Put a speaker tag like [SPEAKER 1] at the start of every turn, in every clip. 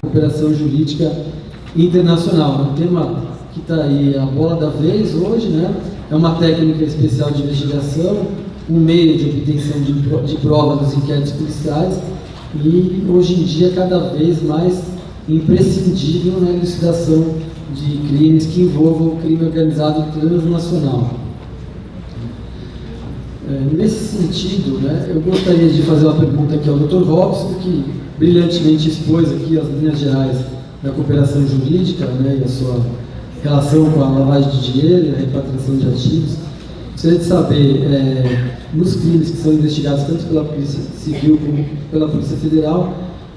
[SPEAKER 1] cooperação jurídica internacional. Um tema que está aí a bola da vez hoje, né? É uma técnica especial de investigação, um meio de obtenção de prova dos inquéritos policiais e, hoje em dia, cada vez mais imprescindível na elucidação de crimes que envolvam o crime organizado transnacional. Nesse sentido, né, eu gostaria de fazer uma pergunta aqui ao Dr. Robson, que brilhantemente expôs aqui as linhas gerais da cooperação jurídica, né, e a sua relação com a lavagem de dinheiro e a repatriação de ativos. Gostaria de saber, nos crimes que são investigados tanto pela Polícia Civil como pela Polícia Federal,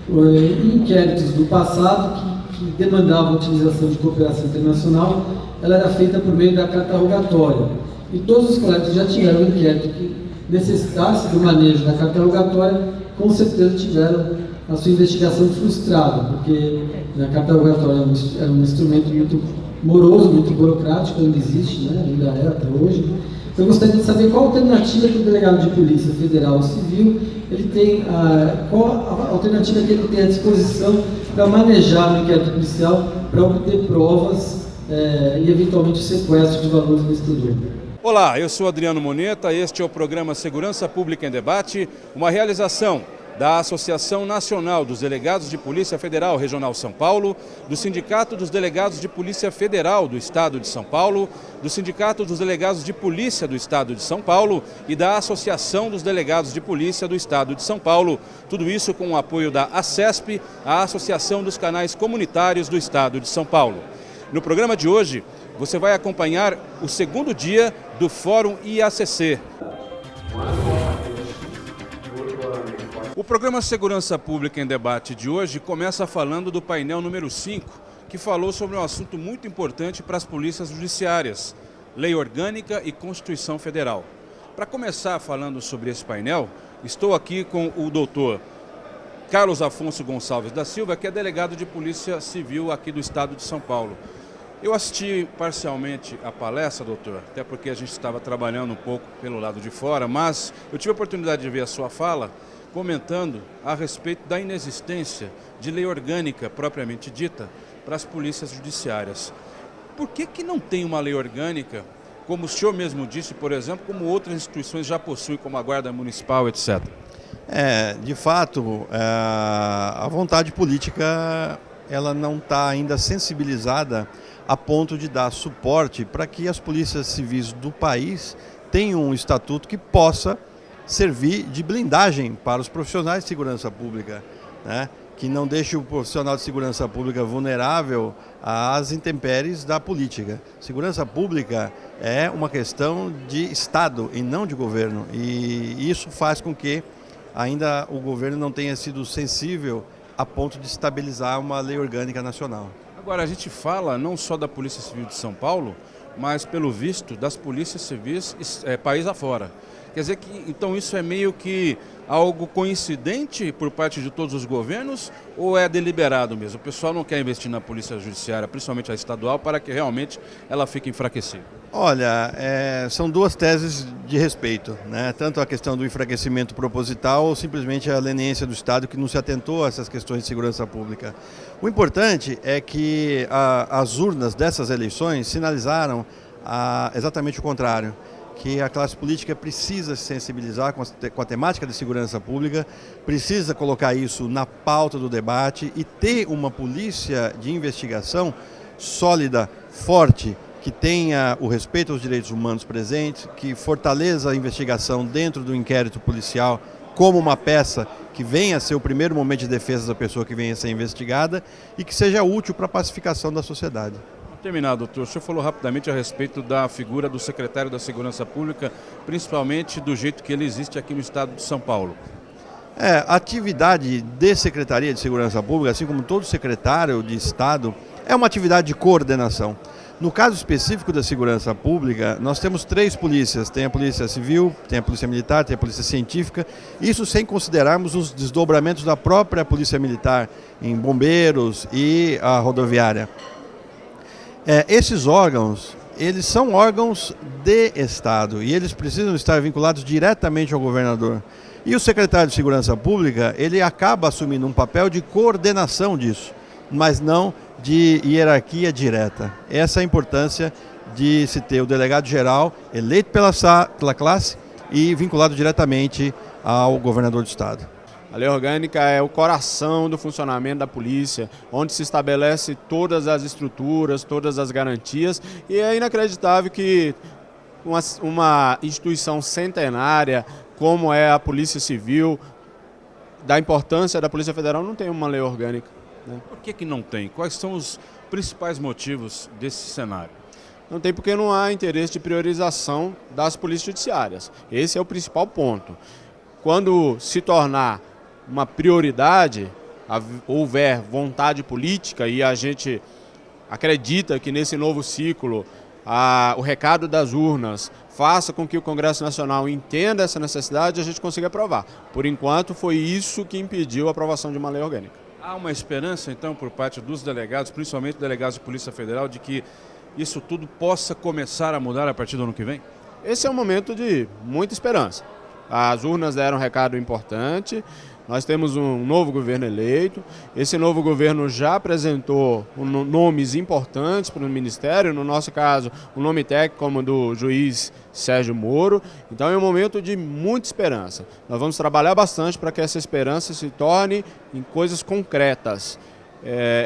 [SPEAKER 1] inquéritos do passado que demandavam a utilização de cooperação internacional, ela era feita por meio da carta rogatória. E todos os colegas já tiveram um inquérito que necessitasse do manejo da carta rogatória, com certeza tiveram a sua investigação frustrada, porque a carta rogatória era um instrumento muito moroso, muito burocrático, ainda existe, né? Ainda é até hoje. Então, eu gostaria de saber qual a alternativa que o delegado de polícia federal ou civil, ele tem, qual a alternativa que ele tem à disposição para manejar o inquérito policial, para obter provas e, eventualmente, o sequestro de valores no exterior.
[SPEAKER 2] Olá, eu sou Adriano Moneta, este é o programa Segurança Pública em Debate, uma realização da Associação Nacional dos Delegados de Polícia Federal Regional São Paulo, do Sindicato dos Delegados de Polícia Federal do Estado de São Paulo, do Sindicato dos Delegados de Polícia do Estado de São Paulo e da Associação dos Delegados de Polícia do Estado de São Paulo. Tudo isso com o apoio da ACESP, a Associação dos Canais Comunitários do Estado de São Paulo. No programa de hoje, você vai acompanhar o segundo dia do Fórum IACC. O programa Segurança Pública em Debate de hoje começa falando do painel número 5, que falou sobre um assunto muito importante para as polícias judiciárias, Lei Orgânica e Constituição Federal. Para começar falando sobre esse painel, estou aqui com o doutor Carlos Afonso Gonçalves da Silva, que é delegado de Polícia Civil aqui do Estado de São Paulo. Eu assisti parcialmente a palestra, doutor, até porque a gente estava trabalhando um pouco pelo lado de fora, mas eu tive a oportunidade de ver a sua fala comentando a respeito da inexistência de lei orgânica propriamente dita para as polícias judiciárias. Por que não tem uma lei orgânica, como o senhor mesmo disse, por exemplo, como outras instituições já possuem, como a Guarda Municipal, etc.?
[SPEAKER 3] De fato, a vontade política ela não está ainda sensibilizada a ponto de dar suporte para que as polícias civis do país tenham um estatuto que possa servir de blindagem para os profissionais de segurança pública, né? Que não deixe o profissional de segurança pública vulnerável às intempéries da política. Segurança pública é uma questão de Estado e não de governo, e isso faz com que ainda o governo não tenha sido sensível a ponto de estabilizar uma lei orgânica nacional.
[SPEAKER 2] Agora, a gente fala não só da Polícia Civil de São Paulo, mas, pelo visto, das polícias civis país afora. Quer dizer que, então, isso é meio que algo coincidente por parte de todos os governos ou é deliberado mesmo? O pessoal não quer investir na polícia judiciária, principalmente a estadual, para que realmente ela fique enfraquecida?
[SPEAKER 3] Olha, são duas teses de respeito, né? Tanto a questão do enfraquecimento proposital ou simplesmente a leniência do Estado que não se atentou a essas questões de segurança pública. O importante é que as urnas dessas eleições sinalizaram exatamente o contrário, que a classe política precisa se sensibilizar com a temática de segurança pública, precisa colocar isso na pauta do debate e ter uma polícia de investigação sólida, forte, que tenha o respeito aos direitos humanos presentes, que fortaleça a investigação dentro do inquérito policial como uma peça que venha a ser o primeiro momento de defesa da pessoa que venha a ser investigada e que seja útil para a pacificação da sociedade.
[SPEAKER 2] Terminado, doutor. O senhor falou rapidamente a respeito da figura do secretário da Segurança Pública, principalmente do jeito que ele existe aqui no estado de São Paulo.
[SPEAKER 3] A atividade de Secretaria de Segurança Pública, assim como todo secretário de Estado, é uma atividade de coordenação. No caso específico da segurança pública, nós temos 3 polícias, tem a Polícia Civil, tem a Polícia Militar, tem a Polícia Científica, isso sem considerarmos os desdobramentos da própria Polícia Militar em bombeiros e a rodoviária. Esses órgãos, eles são órgãos de Estado e eles precisam estar vinculados diretamente ao governador. E o secretário de Segurança Pública, ele acaba assumindo um papel de coordenação disso. mas não de hierarquia direta. Essa é a importância de se ter o delegado-geral eleito pela classe e vinculado diretamente ao governador do estado.
[SPEAKER 4] A lei orgânica é o coração do funcionamento da polícia, onde se estabelece todas as estruturas, todas as garantias, e é inacreditável que uma instituição centenária como é a Polícia Civil, da importância da Polícia Federal, não tem uma lei orgânica, né?
[SPEAKER 2] Por que não tem? Quais são os principais motivos desse cenário?
[SPEAKER 4] Não tem porque não há interesse de priorização das polícias judiciárias. Esse é o principal ponto. Quando se tornar uma prioridade, houver vontade política e a gente acredita que nesse novo ciclo o recado das urnas faça com que o Congresso Nacional entenda essa necessidade e a gente consiga aprovar. Por enquanto foi isso que impediu a aprovação de uma lei orgânica.
[SPEAKER 2] Há uma esperança então por parte dos delegados, principalmente delegados de Polícia Federal, de que isso tudo possa começar a mudar a partir do ano que vem?
[SPEAKER 4] Esse é um momento de muita esperança. As urnas deram um recado importante, nós temos um novo governo eleito, esse novo governo já apresentou nomes importantes para o Ministério, no nosso caso, um nome técnico como o do juiz Sérgio Moro, então é um momento de muita esperança. Nós vamos trabalhar bastante para que essa esperança se torne em coisas concretas.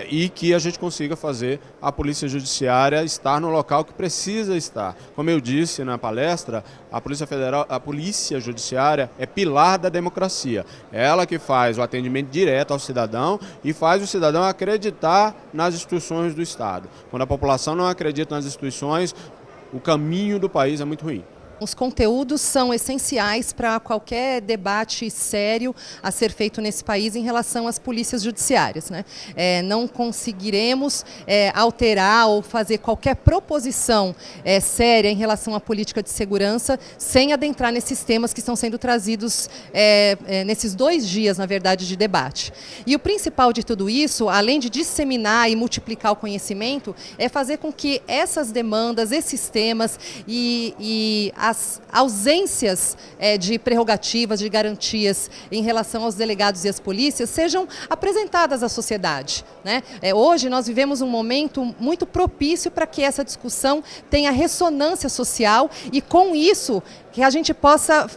[SPEAKER 4] E que a gente consiga fazer a Polícia Judiciária estar no local que precisa estar. Como eu disse na palestra, a Polícia Federal, a Polícia Judiciária é pilar da democracia. É ela que faz o atendimento direto ao cidadão e faz o cidadão acreditar nas instituições do Estado. Quando a população não acredita nas instituições, o caminho do país é muito ruim.
[SPEAKER 5] Os conteúdos são essenciais para qualquer debate sério a ser feito nesse país em relação às polícias judiciárias, né? Não conseguiremos alterar ou fazer qualquer proposição séria em relação à política de segurança sem adentrar nesses temas que estão sendo trazidos nesses 2 dias, na verdade, de debate. E o principal de tudo isso, além de disseminar e multiplicar o conhecimento, é fazer com que essas demandas, esses temas e as ausências de prerrogativas, de garantias em relação aos delegados e às polícias sejam apresentadas à sociedade, né? Hoje nós vivemos um momento muito propício para que essa discussão tenha ressonância social e com isso que a gente possa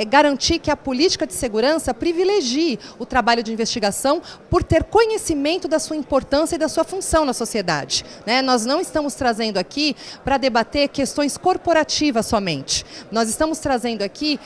[SPEAKER 5] garantir que a política de segurança privilegie o trabalho de investigação por ter conhecimento da sua importância e da sua função na sociedade, né? Nós não estamos trazendo aqui para debater questões corporativas somente. Nós estamos trazendo aqui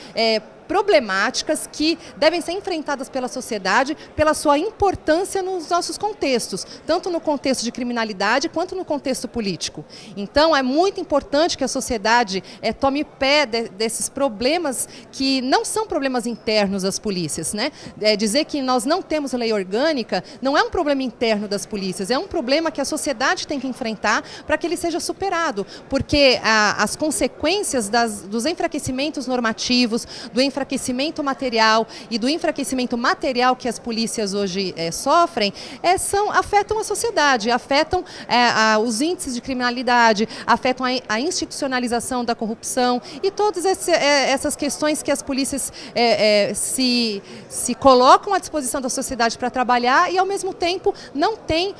[SPEAKER 5] problemáticas que devem ser enfrentadas pela sociedade pela sua importância nos nossos contextos, tanto no contexto de criminalidade quanto no contexto político. Então é muito importante que a sociedade tome pé desses problemas que não são problemas internos das polícias, né? Dizer que nós não temos lei orgânica não é um problema interno das polícias, é um problema que a sociedade tem que enfrentar para que ele seja superado, porque as consequências dos enfraquecimentos normativos, do enfraquecimento material e do enfraquecimento material que as polícias hoje sofrem, afetam a sociedade, afetam os índices de criminalidade, afetam a institucionalização da corrupção e todas essas questões que as polícias se colocam à disposição da sociedade para trabalhar e, ao mesmo tempo, não têm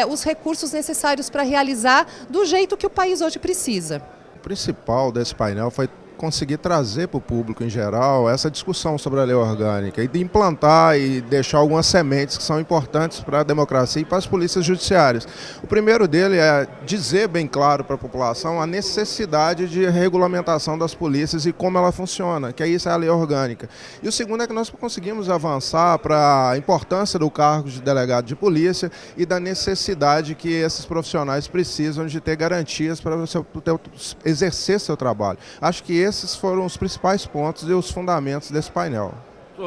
[SPEAKER 5] os recursos necessários para realizar do jeito que o país hoje precisa.
[SPEAKER 6] O principal desse painel foi conseguir trazer para o público em geral essa discussão sobre a lei orgânica e de implantar e deixar algumas sementes que são importantes para a democracia e para as polícias judiciárias. O primeiro dele é dizer bem claro para a população a necessidade de regulamentação das polícias e como ela funciona, que isso é a lei orgânica. E o segundo é que nós conseguimos avançar para a importância do cargo de delegado de polícia e da necessidade que esses profissionais precisam de ter garantias para exercer seu trabalho. Acho que esses foram os principais pontos e os fundamentos desse painel.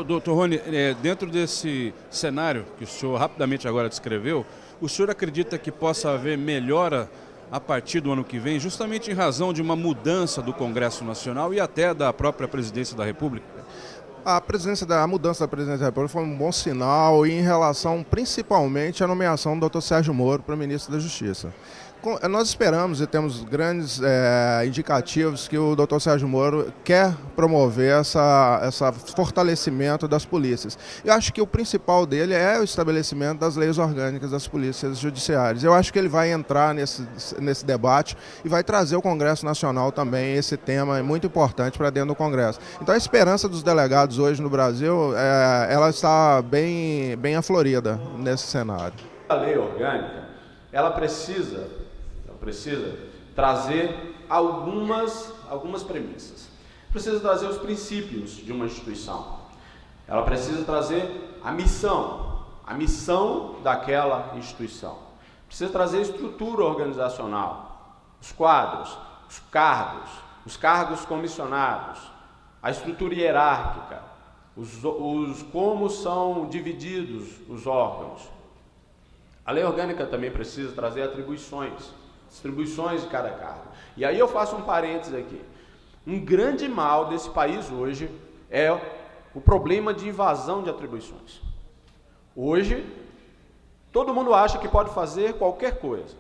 [SPEAKER 2] Doutor Rony, dentro desse cenário que o senhor rapidamente agora descreveu, o senhor acredita que possa haver melhora a partir do ano que vem, justamente em razão de uma mudança do Congresso Nacional e até da própria Presidência da República?
[SPEAKER 6] A mudança da presidência da República foi um bom sinal em relação principalmente à nomeação do Dr. Sérgio Moro para ministro da Justiça. Nós esperamos e temos grandes indicativos que o Dr. Sérgio Moro quer promover esse fortalecimento das polícias. Eu acho que o principal dele é o estabelecimento das leis orgânicas das polícias judiciárias. Eu acho que ele vai entrar nesse debate e vai trazer ao Congresso Nacional também esse tema muito importante para dentro do Congresso. Então a esperança dos delegados hoje no Brasil, ela está bem aflorida nesse cenário.
[SPEAKER 7] A lei orgânica, ela precisa trazer algumas premissas. Precisa trazer os princípios de uma instituição. Ela precisa trazer a missão daquela instituição. Precisa trazer estrutura organizacional, os quadros, os cargos comissionados, a estrutura hierárquica, como são divididos os órgãos. A lei orgânica também precisa trazer distribuições de cada cargo. E aí eu faço um parênteses aqui. Um grande mal desse país hoje é o problema de invasão de atribuições. Hoje, todo mundo acha que pode fazer qualquer coisa.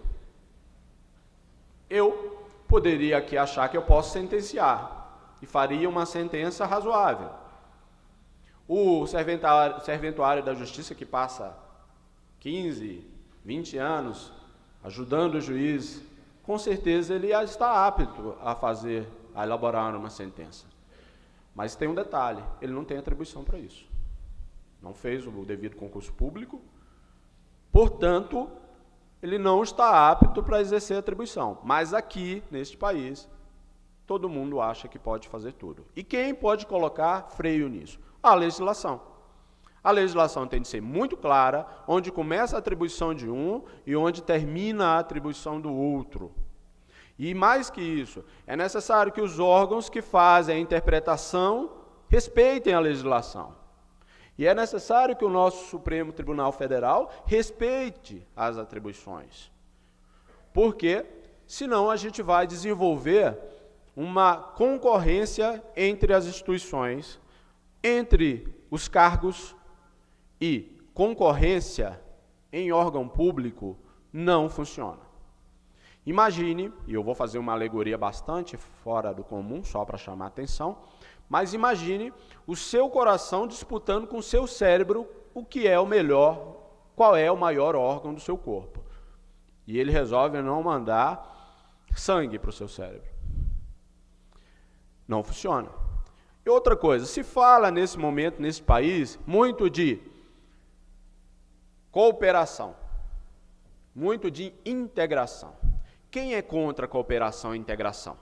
[SPEAKER 7] Eu poderia aqui achar que eu posso sentenciar e faria uma sentença razoável. O serventuário da Justiça que passa 15, 20 anos ajudando o juiz, com certeza ele já está apto a elaborar uma sentença. Mas tem um detalhe, ele não tem atribuição para isso. Não fez o devido concurso público, portanto, ele não está apto para exercer a atribuição. Mas aqui, neste país, todo mundo acha que pode fazer tudo. E quem pode colocar freio nisso? A legislação. A legislação tem de ser muito clara, onde começa a atribuição de um e onde termina a atribuição do outro. E mais que isso, é necessário que os órgãos que fazem a interpretação respeitem a legislação. E é necessário que o nosso Supremo Tribunal Federal respeite as atribuições. Porque, senão, a gente vai desenvolver uma concorrência entre as instituições, entre os cargos, e concorrência em órgão público não funciona. Imagine, e eu vou fazer uma alegoria bastante fora do comum, só para chamar a atenção, mas imagine o seu coração disputando com o seu cérebro o que é o melhor, qual é o maior órgão do seu corpo. E ele resolve não mandar sangue para o seu cérebro. Não funciona. E outra coisa, se fala nesse momento, nesse país, muito de cooperação, muito de integração. Quem é contra a cooperação e integração?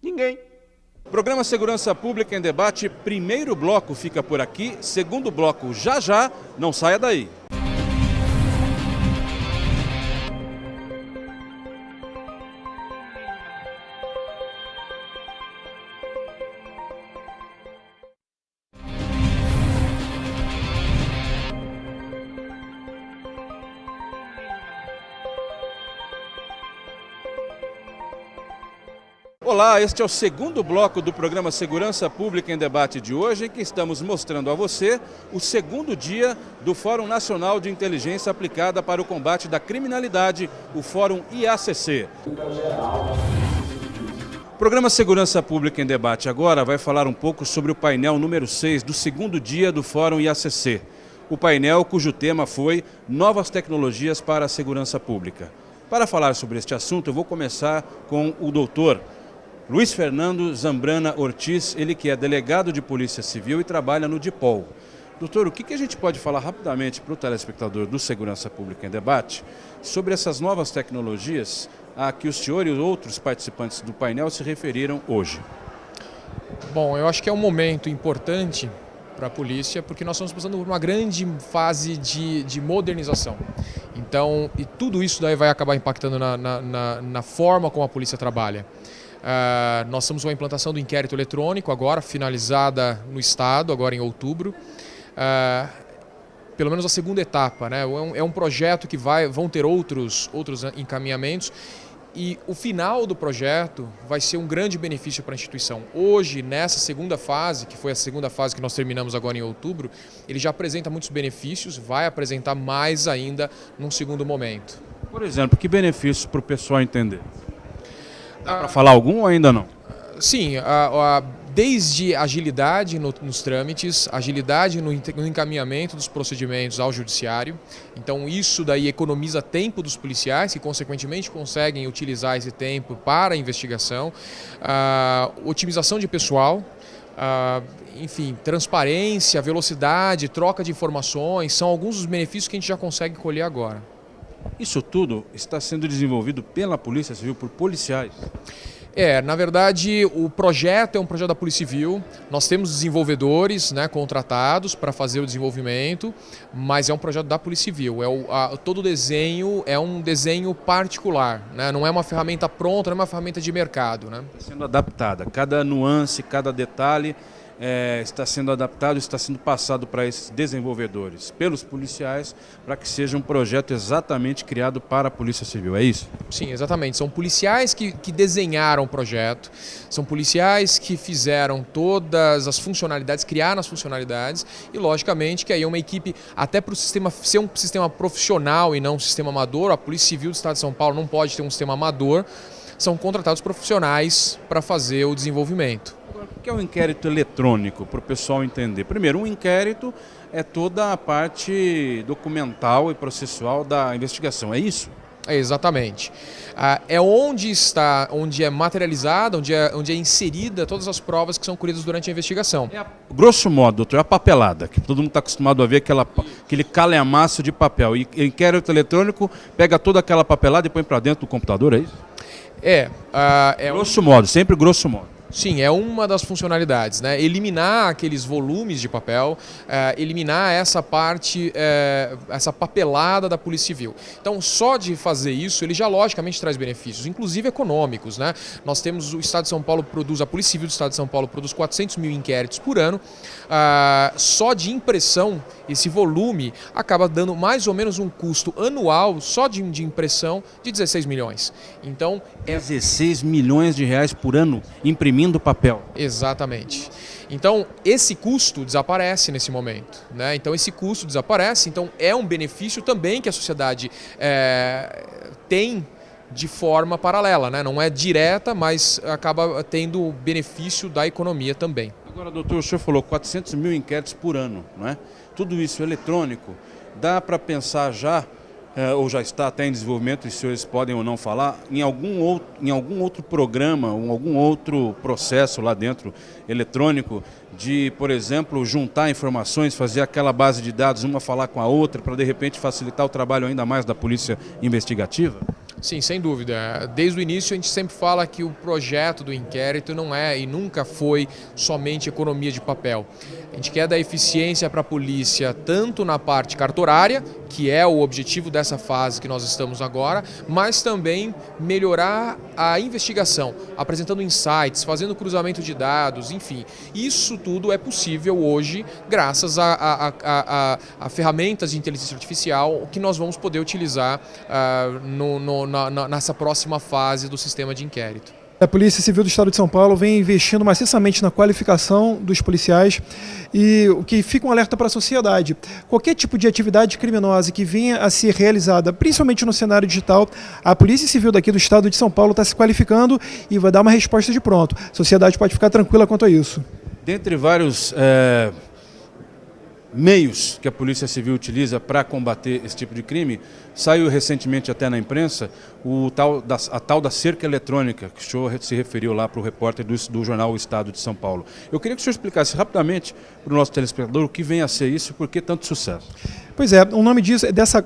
[SPEAKER 7] Ninguém.
[SPEAKER 2] Programa Segurança Pública em Debate, primeiro bloco fica por aqui, segundo bloco já, não saia daí. Olá, este é o segundo bloco do programa Segurança Pública em Debate de hoje, em que estamos mostrando a você o segundo dia do Fórum Nacional de Inteligência Aplicada para o Combate da Criminalidade, o Fórum IACC. O programa Segurança Pública em Debate agora vai falar um pouco sobre o painel número 6 do segundo dia do Fórum IACC. O painel cujo tema foi Novas Tecnologias para a Segurança Pública. Para falar sobre este assunto, eu vou começar com o doutor Luiz Fernando Zambrana Ortiz, ele que é delegado de Polícia Civil e trabalha no DIPOL. Doutor, o que a gente pode falar rapidamente para o telespectador do Segurança Pública em Debate sobre essas novas tecnologias a que o senhor e os outros participantes do painel se referiram hoje?
[SPEAKER 8] Bom, eu acho que é um momento importante para a polícia, porque nós estamos passando por uma grande fase de modernização. Então, e tudo isso daí vai acabar impactando na forma como a polícia trabalha. Nós estamos com a implantação do inquérito eletrônico agora, finalizada no Estado, agora em outubro. Pelo menos a segunda etapa, né? É um projeto que vão ter outros encaminhamentos. E o final do projeto vai ser um grande benefício para a instituição. Hoje, nessa segunda fase, que foi a segunda fase que nós terminamos agora em outubro, ele já apresenta muitos benefícios, vai apresentar mais ainda num segundo momento.
[SPEAKER 2] Por exemplo, que benefícios para o pessoal entender? Dá para falar algum ou ainda não?
[SPEAKER 8] Sim, desde agilidade nos trâmites, agilidade no encaminhamento dos procedimentos ao judiciário. Então isso daí economiza tempo dos policiais, que consequentemente conseguem utilizar esse tempo para a investigação. Otimização de pessoal, enfim, transparência, velocidade, troca de informações, são alguns dos benefícios que a gente já consegue colher agora.
[SPEAKER 2] Isso tudo está sendo desenvolvido pela Polícia Civil, por policiais?
[SPEAKER 8] Na verdade, o projeto é um projeto da Polícia Civil. Nós temos desenvolvedores, né, contratados para fazer o desenvolvimento, mas é um projeto da Polícia Civil. Todo o desenho é um desenho particular, né? Não é uma ferramenta pronta, não é uma ferramenta de mercado, né?
[SPEAKER 2] Está sendo adaptada, cada nuance, cada detalhe está sendo adaptado, está sendo passado para esses desenvolvedores, pelos policiais, para que seja um projeto exatamente criado para a Polícia Civil, é isso?
[SPEAKER 8] Sim, exatamente. São policiais que desenharam o projeto, são policiais que fizeram todas as funcionalidades, criaram as funcionalidades e, logicamente, que aí é uma equipe, até para o sistema ser um sistema profissional e não um sistema amador, a Polícia Civil do Estado de São Paulo não pode ter um sistema amador, são contratados profissionais para fazer o desenvolvimento.
[SPEAKER 2] O que é um inquérito eletrônico, para o pessoal entender? Primeiro, um inquérito é toda a parte documental e processual da investigação, é isso?
[SPEAKER 8] Exatamente. É onde é materializada, onde é inserida todas as provas que são colhidas durante a investigação.
[SPEAKER 2] Grosso modo, doutor, a papelada, que todo mundo está acostumado a ver, aquele calhamaço de papel. E inquérito eletrônico pega toda aquela papelada e põe para dentro do computador, é isso? Grosso modo, sempre grosso modo.
[SPEAKER 8] Sim, é uma das funcionalidades, né? Eliminar aqueles volumes de papel, eliminar essa parte, essa papelada da Polícia Civil. Então, só de fazer isso, ele já logicamente traz benefícios, inclusive econômicos, né? Nós temos o Estado de São Paulo a Polícia Civil do Estado de São Paulo produz 400 mil inquéritos por ano. Só de impressão, esse volume acaba dando mais ou menos um custo anual, só de impressão, de 16 milhões. Então,
[SPEAKER 2] 16 milhões de reais por ano imprimindo papel.
[SPEAKER 8] Exatamente. Então, esse custo desaparece nesse momento, né? Então, esse custo desaparece, então é um benefício também que a sociedade tem de forma paralela, né? Não é direta, mas acaba tendo benefício da economia também.
[SPEAKER 2] Agora, doutor, o senhor falou 400 mil inquéritos por ano, não é? Tudo isso eletrônico, dá para pensar já, ou já está até em desenvolvimento, e os senhores podem ou não falar, em algum outro programa, ou algum outro processo lá dentro, eletrônico, de, por exemplo, juntar informações, fazer aquela base de dados, uma falar com a outra, para de repente facilitar o trabalho ainda mais da polícia investigativa?
[SPEAKER 8] Sim, sem dúvida. Desde o início a gente sempre fala que o projeto do inquérito não é e nunca foi somente economia de papel. A gente quer dar eficiência para a polícia tanto na parte cartorária, que é o objetivo dessa fase que nós estamos agora, mas também melhorar a investigação, apresentando insights, fazendo cruzamento de dados, enfim. Isso tudo é possível hoje graças a ferramentas de inteligência artificial que nós vamos poder utilizar nessa próxima fase do sistema de inquérito.
[SPEAKER 9] A Polícia Civil do Estado de São Paulo vem investindo maciçamente na qualificação dos policiais e o que fica um alerta para a sociedade. Qualquer tipo de atividade criminosa que venha a ser realizada, principalmente no cenário digital, a Polícia Civil daqui do Estado de São Paulo está se qualificando e vai dar uma resposta de pronto. A sociedade pode ficar tranquila quanto a isso.
[SPEAKER 2] Dentre vários meios que a Polícia Civil utiliza para combater esse tipo de crime, saiu recentemente até na imprensa a tal da cerca eletrônica, que o senhor se referiu lá para o repórter do jornal O Estado de São Paulo. Eu queria que o senhor explicasse rapidamente para o nosso telespectador o que vem a ser isso e por que tanto sucesso.
[SPEAKER 9] Pois é, o nome dessa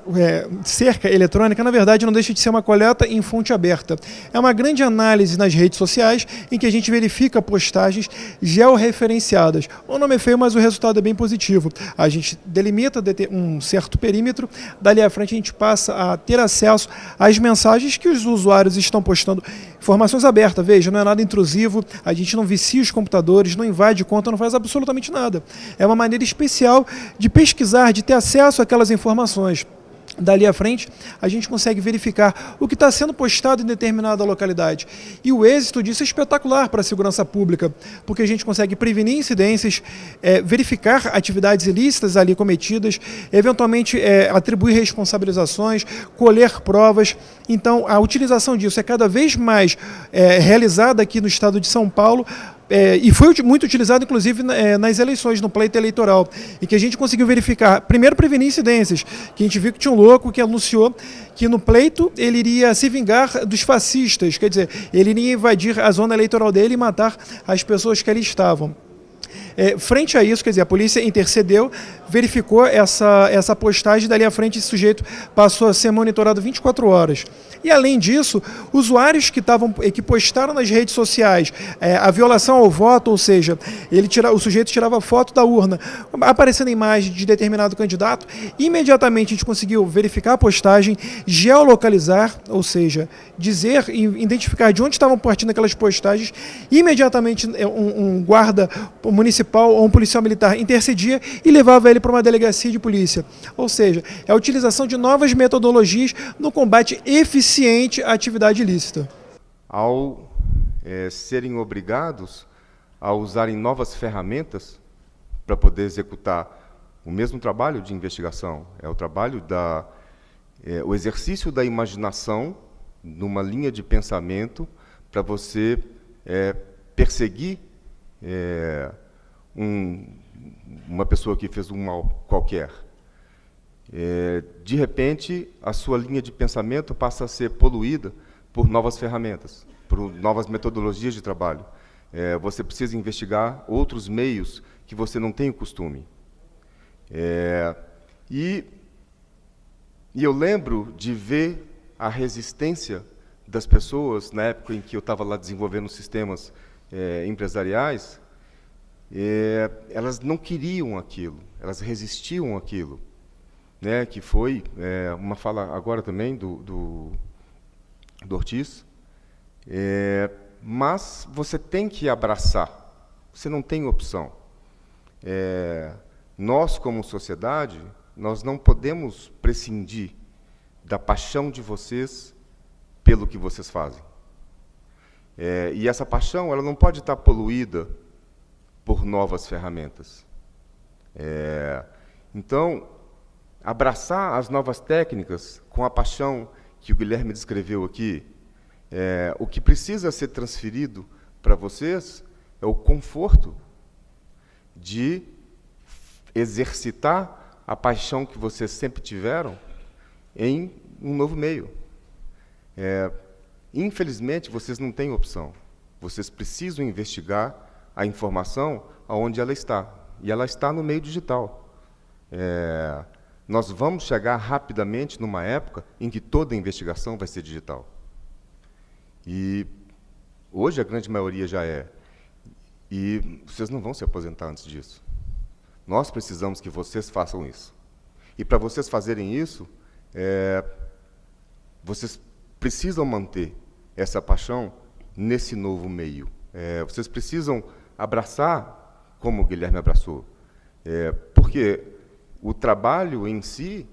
[SPEAKER 9] cerca eletrônica, na verdade, não deixa de ser uma coleta em fonte aberta. É uma grande análise nas redes sociais em que a gente verifica postagens georreferenciadas. O nome é feio, mas o resultado é bem positivo. A gente delimita um certo perímetro, dali à frente a gente passa a ter acesso às mensagens que os usuários estão postando. Informações abertas, veja, não é nada intrusivo, a gente não vicia os computadores, não invade conta, não faz absolutamente nada. É uma maneira especial de pesquisar, de ter acesso àquelas informações. dali à frente, a gente consegue verificar o que está sendo postado em determinada localidade. E o êxito disso é espetacular para a segurança pública, porque a gente consegue prevenir incidências, verificar atividades ilícitas ali cometidas, eventualmente atribuir responsabilizações, colher provas. Então, a utilização disso é cada vez mais realizada aqui no estado de São Paulo, e foi muito utilizado, inclusive, nas eleições, no pleito eleitoral, em que a gente conseguiu verificar, primeiro, prevenir incidências, que a gente viu que tinha um louco que anunciou que no pleito ele iria se vingar dos fascistas, quer dizer, ele iria invadir a zona eleitoral dele e matar as pessoas que ali estavam. Frente a isso, quer dizer, a polícia intercedeu, verificou essa postagem, dali à frente esse sujeito passou a ser monitorado 24 horas. E além disso, usuários que postaram nas redes sociais a violação ao voto, ou seja, o sujeito tirava foto da urna, aparecendo a imagem de determinado candidato, imediatamente a gente conseguiu verificar a postagem, geolocalizar, ou seja, identificar de onde estavam partindo aquelas postagens, imediatamente um guarda municipal ou um policial militar intercedia e levava ele para uma delegacia de polícia. Ou seja, é a utilização de novas metodologias no combate eficiente à atividade ilícita.
[SPEAKER 10] Ao serem obrigados a usarem novas ferramentas para poder executar o mesmo trabalho de investigação, o trabalho o exercício da imaginação numa linha de pensamento para você perseguir uma pessoa que fez um mal qualquer. De repente, a sua linha de pensamento passa a ser poluída por novas ferramentas, por novas metodologias de trabalho. Você precisa investigar outros meios que você não tem o costume. E eu lembro de ver a resistência das pessoas, na época em que eu estava lá desenvolvendo sistemas empresariais. Elas não queriam aquilo, elas resistiam àquilo, né? Que foi uma fala agora também do Ortiz, mas você tem que abraçar, você não tem opção. Nós, como sociedade, nós não podemos prescindir da paixão de vocês pelo que vocês fazem. E essa paixão, ela não pode estar poluída por novas ferramentas. Então, abraçar as novas técnicas com a paixão que o Guilherme descreveu aqui, o que precisa ser transferido para vocês é o conforto de exercitar a paixão que vocês sempre tiveram em um novo meio. Infelizmente, vocês não têm opção. Vocês precisam investigar a informação aonde ela está. E ela está no meio digital. Nós vamos chegar rapidamente numa época em que toda a investigação vai ser digital. E hoje a grande maioria já é. E vocês não vão se aposentar antes disso. Nós precisamos que vocês façam isso. E para vocês fazerem isso, vocês precisam manter essa paixão nesse novo meio. Vocês precisam abraçar como o Guilherme abraçou. Porque o trabalho em si,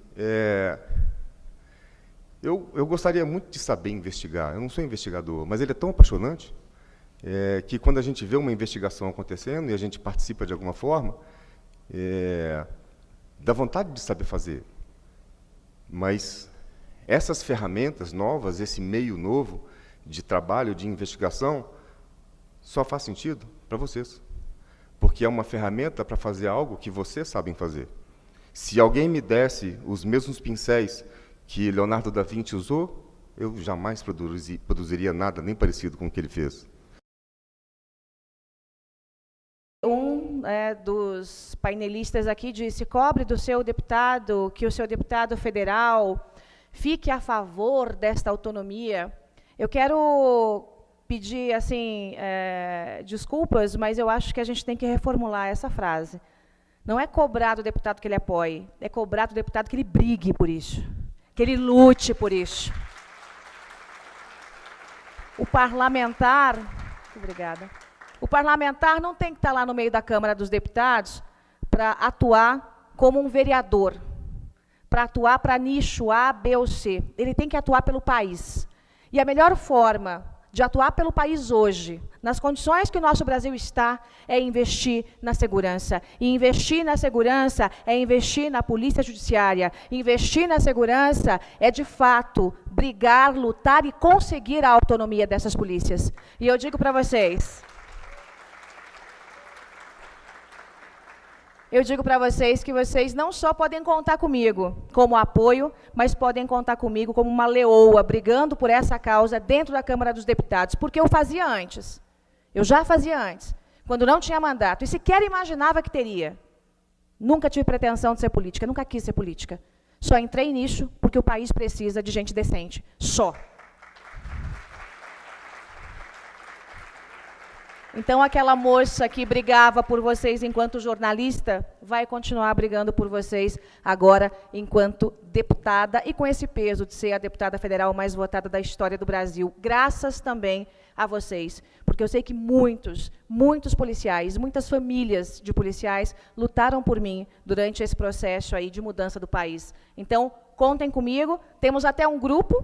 [SPEAKER 10] eu gostaria muito de saber investigar. Eu não sou investigador, mas ele é tão apaixonante que quando a gente vê uma investigação acontecendo e a gente participa de alguma forma, dá vontade de saber fazer. Mas essas ferramentas novas, esse meio novo de trabalho, de investigação, só faz sentido para vocês. Porque é uma ferramenta para fazer algo que vocês sabem fazer. Se alguém me desse os mesmos pincéis que Leonardo da Vinci usou, eu jamais produziria nada nem parecido com o que ele fez.
[SPEAKER 11] Um dos painelistas aqui disse: cobre do seu deputado que o seu deputado federal fique a favor desta autonomia. Eu quero pedir assim, desculpas, mas eu acho que a gente tem que reformular essa frase. Não é cobrar do deputado que ele apoie, é cobrar do deputado que ele brigue por isso, que ele lute por isso. O parlamentar, obrigada. O parlamentar não tem que estar lá no meio da Câmara dos Deputados para atuar como um vereador, para atuar para nicho A, B ou C. Ele tem que atuar pelo país. E a melhor forma de atuar pelo país hoje, nas condições que o nosso Brasil está, é investir na segurança. E investir na segurança é investir na polícia judiciária. Investir na segurança é, de fato, brigar, lutar e conseguir a autonomia dessas polícias. E eu digo para vocês... Eu digo para vocês que vocês não só podem contar comigo como apoio, mas podem contar comigo como uma leoa, brigando por essa causa dentro da Câmara dos Deputados, porque eu fazia antes. Eu já fazia antes, quando não tinha mandato, e sequer imaginava que teria. Nunca tive pretensão de ser política, nunca quis ser política. Só entrei nisso porque o país precisa de gente decente. Só. Então, aquela moça que brigava por vocês enquanto jornalista, vai continuar brigando por vocês agora enquanto deputada e com esse peso de ser a deputada federal mais votada da história do Brasil, graças também a vocês. Porque eu sei que muitos policiais, muitas famílias de policiais lutaram por mim durante esse processo aí de mudança do país. Então, contem comigo, temos até um grupo.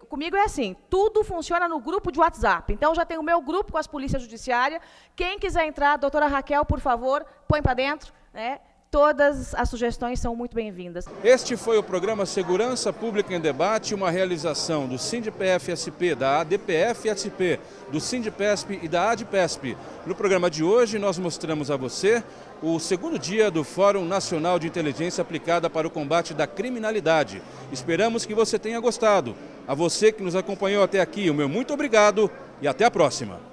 [SPEAKER 11] Comigo é assim, tudo funciona no grupo de WhatsApp. Então, já tenho o meu grupo com as polícias judiciárias. Quem quiser entrar, doutora Raquel, por favor, põe para dentro. Todas as sugestões são muito bem-vindas.
[SPEAKER 2] Este foi o programa Segurança Pública em Debate, uma realização do SINDPEF-SP, da ADPF-SP, do SINDPESP e da ADPESP. No programa de hoje, nós mostramos a você o segundo dia do Fórum Nacional de Inteligência Aplicada para o Combate da Criminalidade. Esperamos que você tenha gostado. A você que nos acompanhou até aqui, o meu muito obrigado e até a próxima.